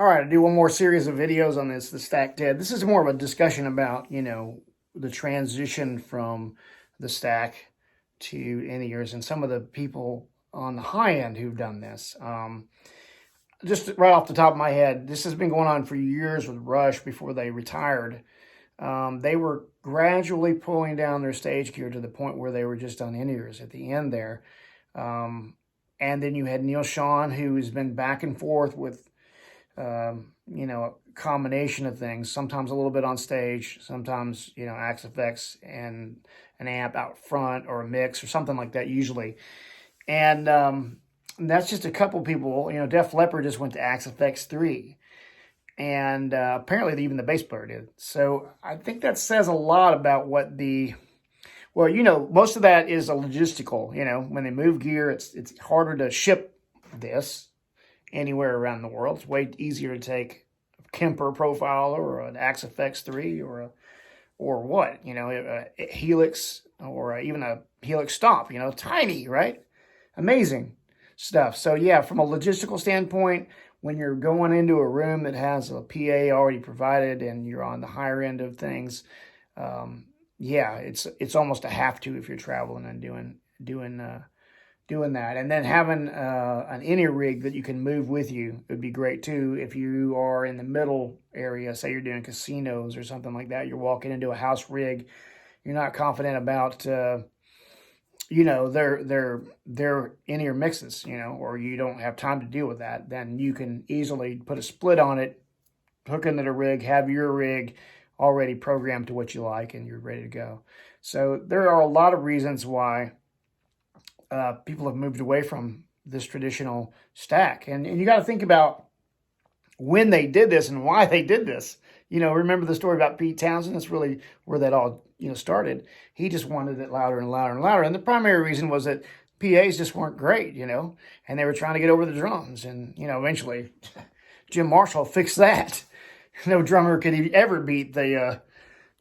All right, I'll do one more series of videos on this, the stacked head. This is more of a discussion about, the transition from the stack to in-ears and some of the people on the high end who've done this. Just right off the top of my head, this has been going on for years with Rush before they retired. They were gradually pulling down their stage gear to the point where they were just on in-ears at the end there. And then you had Neil Sean, who has been back and forth with a combination of things, sometimes a little bit on stage, sometimes, Axe effects and an amp out front or a mix or something like that usually. And that's just a couple people, Def Leppard just went to Axe Effects 3. And apparently even the bass player did. So I think that says a lot about what most of that is a logistical, when they move gear, it's harder to ship this anywhere around the world. It's way easier to take a Kemper Profiler or an Axe FX 3 or a Helix or even a Helix Stomp, tiny, right? Amazing stuff. So yeah, from a logistical standpoint, when you're going into a room that has a PA already provided and you're on the higher end of things, it's almost a have to if you're traveling and doing that. And then having an in-ear rig that you can move with you would be great too. If you are in the middle area, say you're doing casinos or something like that, you're walking into a house rig, you're not confident about their in-ear mixes, or you don't have time to deal with that, then you can easily put a split on it, hook into the rig, have your rig already programmed to what you like, and you're ready to go. So there are a lot of reasons why people have moved away from this traditional stack. And you got to think about when they did this and why they did this. Remember the story about Pete Townsend? That's really where that all, started. He just wanted it louder and louder and louder. And the primary reason was that PAs just weren't great, and they were trying to get over the drums. And, eventually Jim Marshall fixed that. No drummer could ever beat the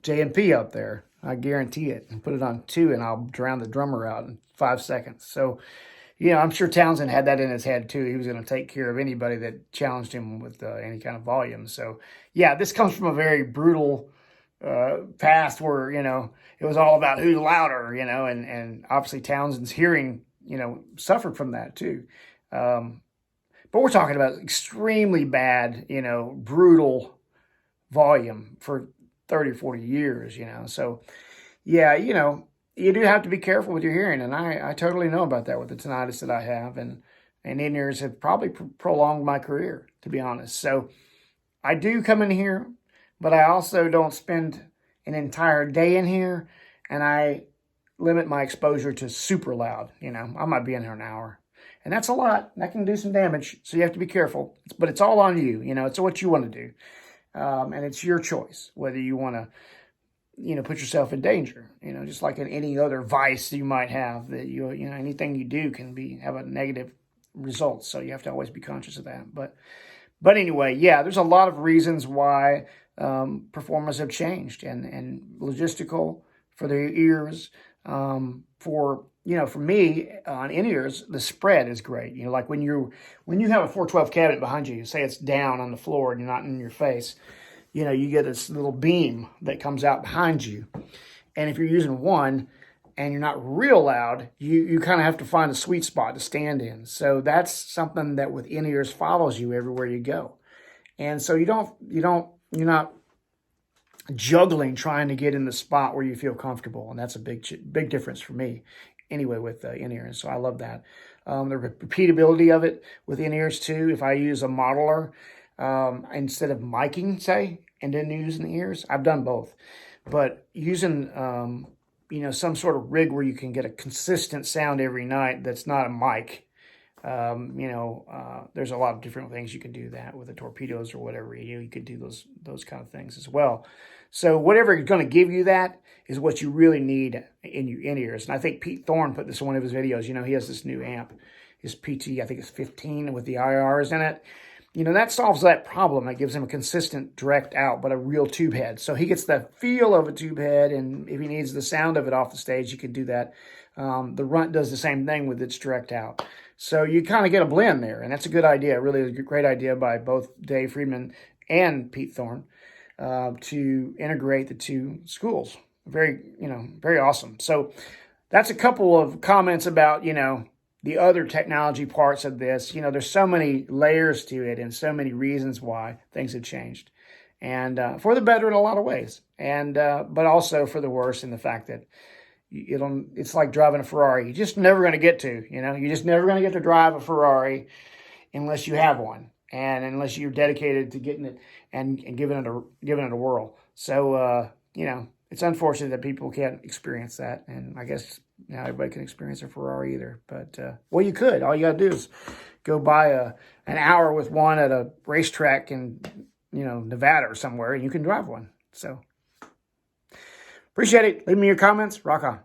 J&P up there. I guarantee it. And put it on 2 and I'll drown the drummer out in 5 seconds. So, I'm sure Townsend had that in his head too. He was going to take care of anybody that challenged him with any kind of volume. So, yeah, this comes from a very brutal past where, it was all about who's louder, and obviously Townsend's hearing, suffered from that too. But we're talking about extremely bad, brutal volume for 30, 40 years, So, yeah, you do have to be careful with your hearing. And I totally know about that with the tinnitus that I have. And in-ears have probably prolonged my career, to be honest. So I do come in here, but I also don't spend an entire day in here. And I limit my exposure to super loud. I might be in here an hour. And that's a lot. That can do some damage. So you have to be careful. But it's all on you. It's what you want to do. And it's your choice whether you want to, put yourself in danger, just like in any other vice you might have that anything you do can have a negative result. So you have to always be conscious of that. But anyway, yeah, there's a lot of reasons why performers have changed and logistical for their ears. For me on in-ears, the spread is great. Like when you have a 412 cabinet behind you, say it's down on the floor and you're not in your face, you get this little beam that comes out behind you. And if you're using one and you're not real loud, you kind of have to find a sweet spot to stand in. So that's something that with in-ears follows you everywhere you go. And so you're not juggling trying to get in the spot where you feel comfortable. And that's a big difference for me anyway with in-ears. So I love that. The repeatability of it with in-ears too. If I use a modeler, instead of miking, say, and then using the ears, I've done both. But using, some sort of rig where you can get a consistent sound every night that's not a mic, there's a lot of different things you can do that with the torpedoes or whatever. You could do those kind of things as well. So whatever is going to give you that is what you really need in your in-ears. And I think Pete Thorne put this in one of his videos. He has this new amp, his PT, I think it's 15 with the IRs in it. That solves that problem. It gives him a consistent direct out, but a real tube head. So he gets the feel of a tube head, and if he needs the sound of it off the stage, he can do that. The Runt does the same thing with its direct out. So you kind of get a blend there, and that's a good idea. Really a great idea by both Dave Friedman and Pete Thorne to integrate the two schools. Very, very awesome. So that's a couple of comments about, the other technology parts of this. There's so many layers to it and so many reasons why things have changed. And for the better in a lot of ways. And but also for the worse in the fact that it's like driving a Ferrari. You're just never going to get to, you're just never going to get to drive a Ferrari unless you have one. And unless you're dedicated to getting it and giving it a whirl. So, it's unfortunate that people can't experience that. And I guess now everybody can experience a Ferrari either. But, well, you could. All you got to do is go buy an hour with one at a racetrack in, Nevada or somewhere, and you can drive one. So, appreciate it. Leave me your comments. Rock on.